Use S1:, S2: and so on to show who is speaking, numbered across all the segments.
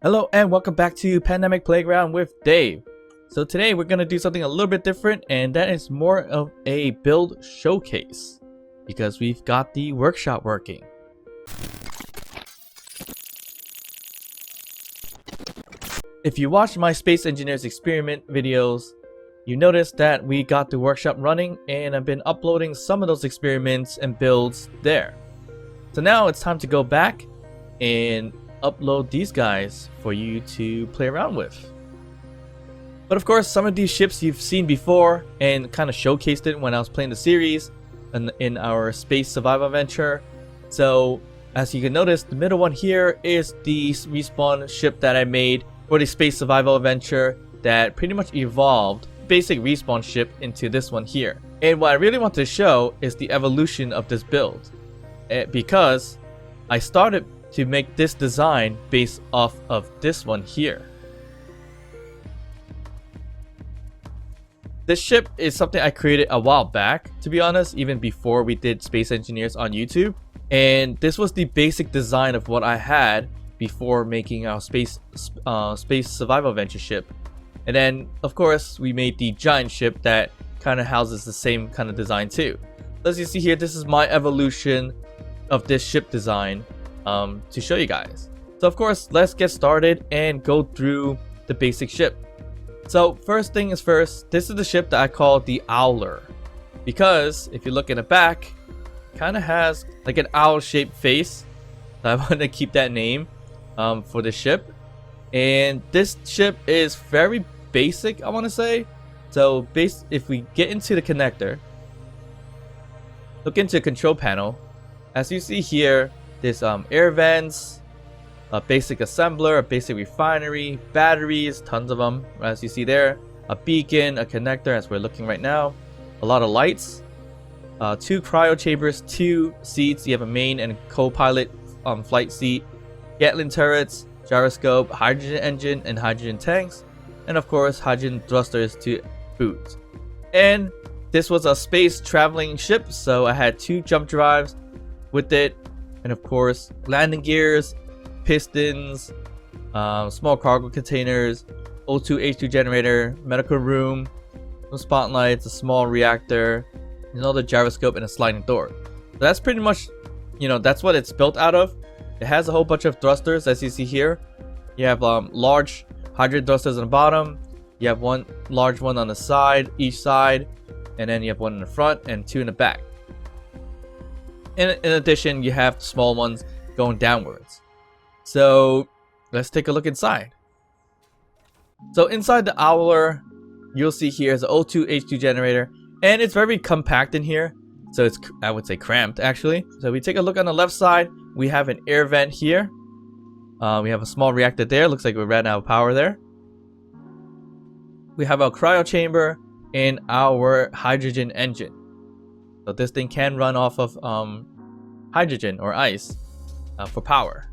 S1: Hello and welcome back to Pandemic Playground with Dave. So today we're going to do something a little bit different, and that is more of a build showcase because we've got the workshop working. If you watched my Space Engineers Experiment videos, you noticed that we got the workshop running, and I've been uploading some of those experiments and builds there. So now it's time to go back and upload these guys for you to play around with. But of course, some of these ships you've seen before and kind of showcased it when I was playing the series in our space survival adventure. So as you can notice, the middle one here is the respawn ship that I made for the space survival adventure that pretty much evolved basic respawn ship into this one here. And what I really want to show is the evolution of this build, because I started to make this design based off of this one here. This ship is something I created a while back, to be honest, even before we did Space Engineers on YouTube. And this was the basic design of what I had before making our space survival adventure ship. And then of course we made the giant ship that kind of houses the same kind of design too. As you see here, this is my evolution of this ship design to show you guys. So of course, let's get started and go through the basic ship. So first thing is first, this is the ship that I call DaOwler, because if you look in the back, it kind of has like an owl shaped face. So I want to keep that name for the ship. And this ship is very basic, I want to say. So if we get into the connector, look into the control panel, as you see here, there's air vents, a basic assembler, a basic refinery, batteries, tons of them as you see there, a beacon, a connector as we're looking right now, a lot of lights, 2 cryo chambers, 2 seats. You have a main and co-pilot flight seat, Gatling turrets, gyroscope, hydrogen engine and hydrogen tanks, and of course hydrogen thrusters to boot. And this was a space traveling ship, so I had 2 jump drives with it, and of course landing gears, pistons, small cargo containers, O2 H2 generator, medical room, some spotlights, a small reactor, another gyroscope, and a sliding door. So that's pretty much, that's what it's built out of. It has a whole bunch of thrusters as you see here. You have large hydrogen thrusters on the bottom, you have one large one on the side, each side, and then you have one in the front and 2 in the back. In addition, you have small ones going downwards. So let's take a look inside. So inside the DaOwler, you'll see here is an O2 H2 generator, and it's very compact in here. So it's, I would say, cramped actually. So we take a look on the left side, we have an air vent here. We have a small reactor there. Looks like we ran out of power there. We have our cryo chamber and our hydrogen engine. So this thing can run off of hydrogen or ice for power.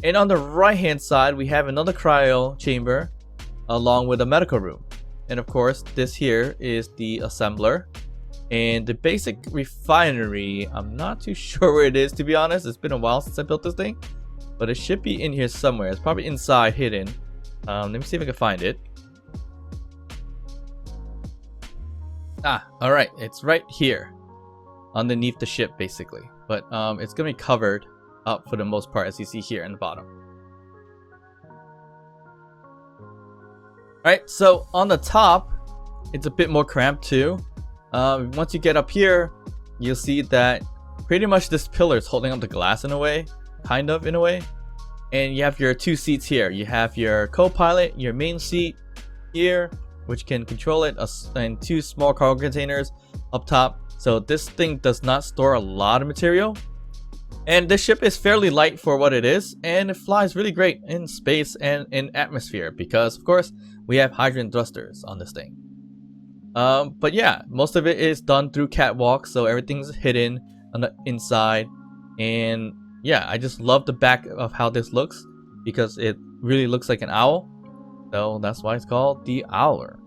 S1: And on the right hand side, we have another cryo chamber along with a medical room. And of course, this here is the assembler. And the basic refinery, I'm not too sure where it is, to be honest. It's been a while since I built this thing, but it should be in here somewhere. It's probably inside, hidden. Let me see if I can find it. Alright, it's right here underneath the ship basically, but it's gonna be covered up for the most part, as you see here in the bottom. Alright, so on the top, it's a bit more cramped too. Once you get up here, you'll see that pretty much this pillar is holding up the glass in a way, kind of in a way. And you have your 2 seats here. You have your co-pilot, your main seat here, which can control it, and 2 small cargo containers up top. So this thing does not store a lot of material. And this ship is fairly light for what it is, and it flies really great in space and in atmosphere because of course we have hydrogen thrusters on this thing. But yeah, most of it is done through catwalk, so everything's hidden on the inside. And yeah, I just love the back of how this looks because it really looks like an owl. So that's why it's called the DaOwler.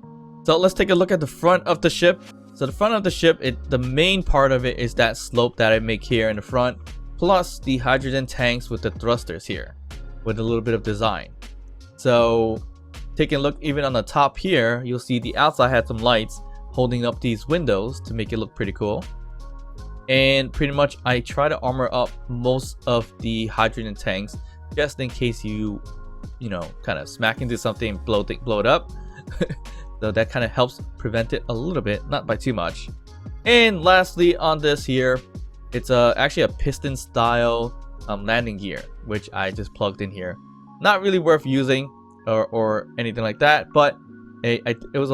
S1: So let's take a look at the front of the ship. So the front of the ship, the main part of it is that slope that I make here in the front, plus the hydrogen tanks with the thrusters here, with a little bit of design. So taking a look even on the top here, you'll see the outside had some lights holding up these windows to make it look pretty cool. And pretty much I try to armor up most of the hydrogen tanks just in case you know, kind of smack into something, blow it up. So that kind of helps prevent it a little bit, not by too much. And lastly on this here, it's actually a piston style landing gear, which I just plugged in here. Not really worth using or anything like that, but it was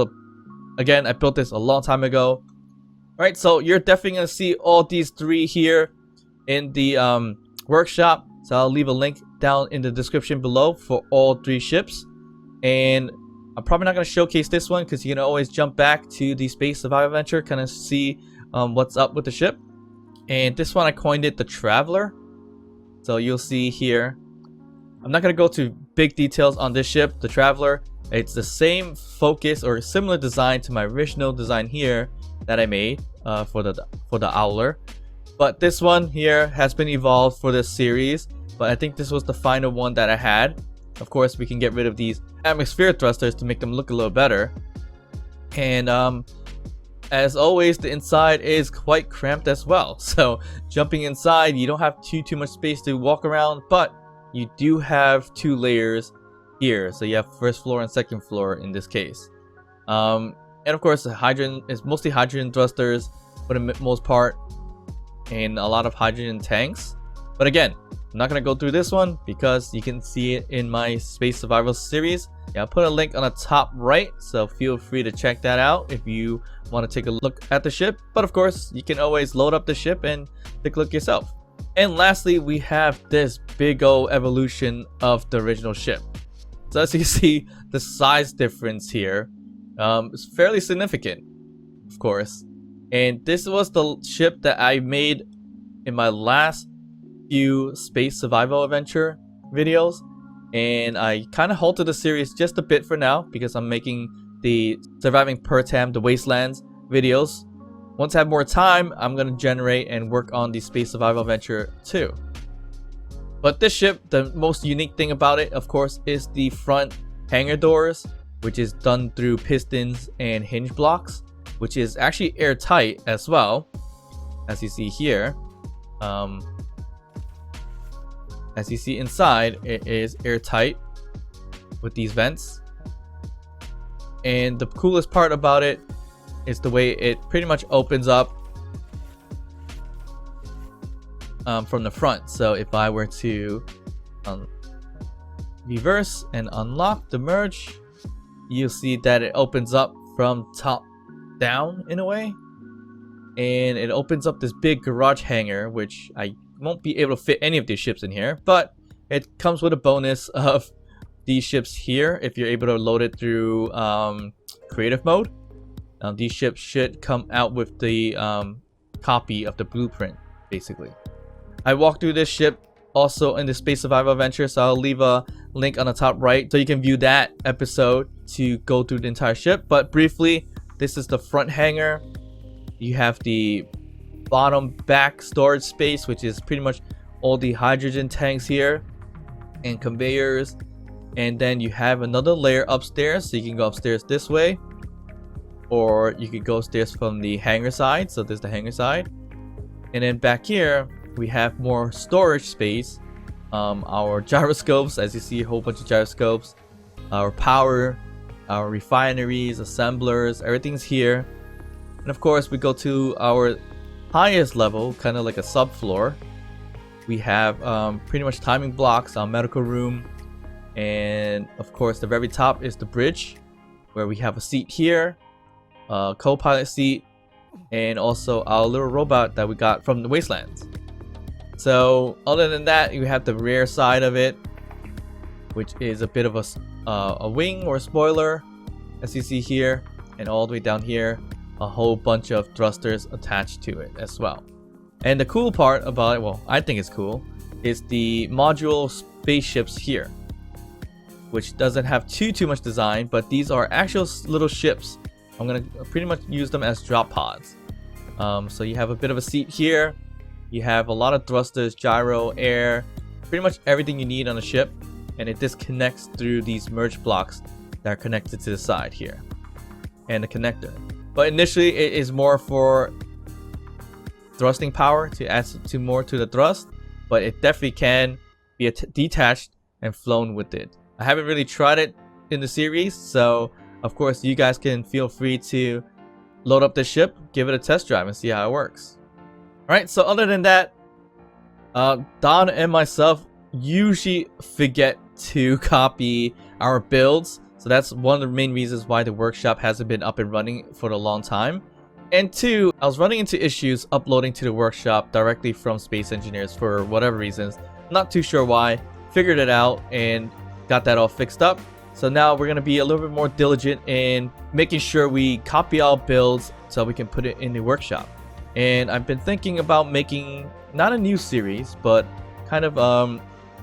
S1: again, I built this a long time ago. Alright, so you're definitely going to see all these three here in the workshop. So I'll leave a link down in the description below for all three ships. And I'm probably not going to showcase this one because you can always jump back to the Space Survival Adventure, kind of see what's up with the ship. And this one I coined it the DaTraveler. So you'll see here. I'm not going to go to big details on this ship, the DaTraveler. It's the same focus or similar design to my original design here that I made for the DaOwler. But this one here has been evolved for this series. But I think this was the final one that I had. Of course, we can get rid of these atmosphere thrusters to make them look a little better. And as always, the inside is quite cramped as well. So jumping inside, you don't have too much space to walk around, but you do have two layers here. So you have first floor and second floor in this case. And of course, the hydrogen is mostly hydrogen thrusters for the most part, and a lot of hydrogen tanks. But again, I'm not going to go through this one because you can see it in my Space Survival series. Yeah, I'll put a link on the top right, so feel free to check that out if you want to take a look at the ship. But of course, you can always load up the ship and take a look yourself. And lastly, we have this big old evolution of the original ship. So as you see, the size difference here is fairly significant, of course. And this was the ship that I made in my last few Space Survival Adventure videos, and I kind of halted the series just a bit for now because I'm making the Surviving Pertam, the Wastelands videos. Once I have more time, I'm going to generate and work on the Space Survival Adventure 2. But this ship, the most unique thing about it, of course, is the front hangar doors, which is done through pistons and hinge blocks, which is actually airtight as well, as you see here. As you see inside, it is airtight with these vents. And the coolest part about it is the way it pretty much opens up from the front. So if I were to reverse and unlock the merge, you'll see that it opens up from top down in a way. And it opens up this big garage hangar, which I won't be able to fit any of these ships in here, but it comes with a bonus of these ships here if you're able to load it through creative mode. These ships should come out with the copy of the blueprint, basically. I walked through this ship also in the Space Survival Adventure, so I'll leave a link on the top right so you can view that episode to go through the entire ship. But briefly, this is the front hangar. You have the bottom back storage space, which is pretty much all the hydrogen tanks here and conveyors. And then you have another layer upstairs, so you can go upstairs this way, or you could go upstairs from the hangar side. So there's the hangar side. And then back here we have more storage space. Our gyroscopes, as you see, a whole bunch of gyroscopes, our power, our refineries, assemblers, everything's here. And of course we go to our highest level, kind of like a subfloor. We have pretty much timing blocks, our medical room, and of course the very top is the bridge, where we have a seat here, a co-pilot seat, and also our little robot that we got from the Wastelands. So other than that, you have the rear side of it, which is a bit of a wing or spoiler, as you see here, and all the way down here a whole bunch of thrusters attached to it as well. And the cool part about it, well, I think it's cool, is the module spaceships here, which doesn't have too much design, but these are actual little ships. I'm gonna pretty much use them as drop pods. So you have a bit of a seat here, you have a lot of thrusters, gyro, air, pretty much everything you need on a ship. and it disconnects through these merge blocks that are connected to the side here and the connector. But initially it is more for thrusting power to add more to the thrust, but it definitely can be detached and flown with it. I haven't really tried it in the series, so of course you guys can feel free to load up the ship, give it a test drive, and see how it works. Alright, so other than that, Don and myself usually forget to copy our builds, so that's one of the main reasons why the workshop hasn't been up and running for a long time. And two, I was running into issues uploading to the workshop directly from Space Engineers for whatever reasons. Not too sure why. Figured it out and got that all fixed up. So now we're going to be a little bit more diligent in making sure we copy all builds so we can put it in the workshop. And I've been thinking about making not a new series, but kind of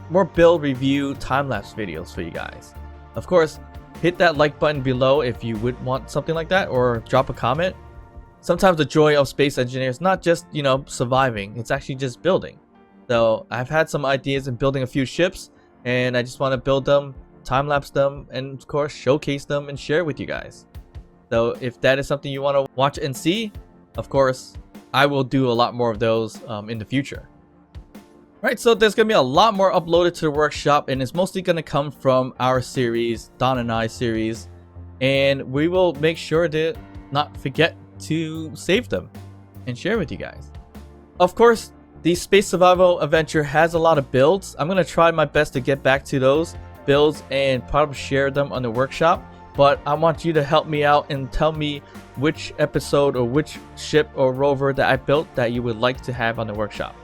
S1: more build review time-lapse videos for you guys. Of course, hit that like button below if you would want something like that, or drop a comment. Sometimes the joy of Space Engineers is not just, you know, surviving, it's actually just building. So I've had some ideas in building a few ships, and I just want to build them, time-lapse them, and of course showcase them and share with you guys. So if that is something you want to watch and see, of course I will do a lot more of those in the future. Right, so there's gonna be a lot more uploaded to the workshop, and it's mostly gonna come from our series, Don and I series, and we will make sure to not forget to save them and share with you guys. Of course, the Space Survival Adventure has a lot of builds. I'm gonna try my best to get back to those builds and probably share them on the workshop, but I want you to help me out and tell me which episode or which ship or rover that I built that you would like to have on the workshop.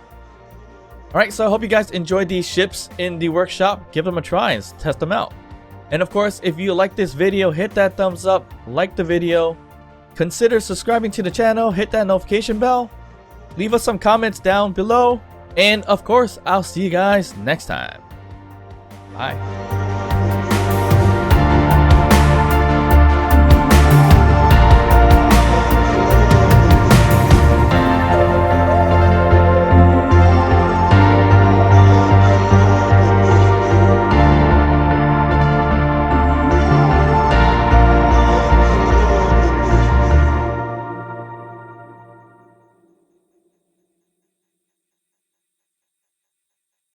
S1: Alright, so I hope you guys enjoyed these ships in the workshop. Give them a try and test them out. And of course, if you like this video, hit that thumbs up, like the video, consider subscribing to the channel, hit that notification bell, leave us some comments down below, and of course, I'll see you guys next time. Bye.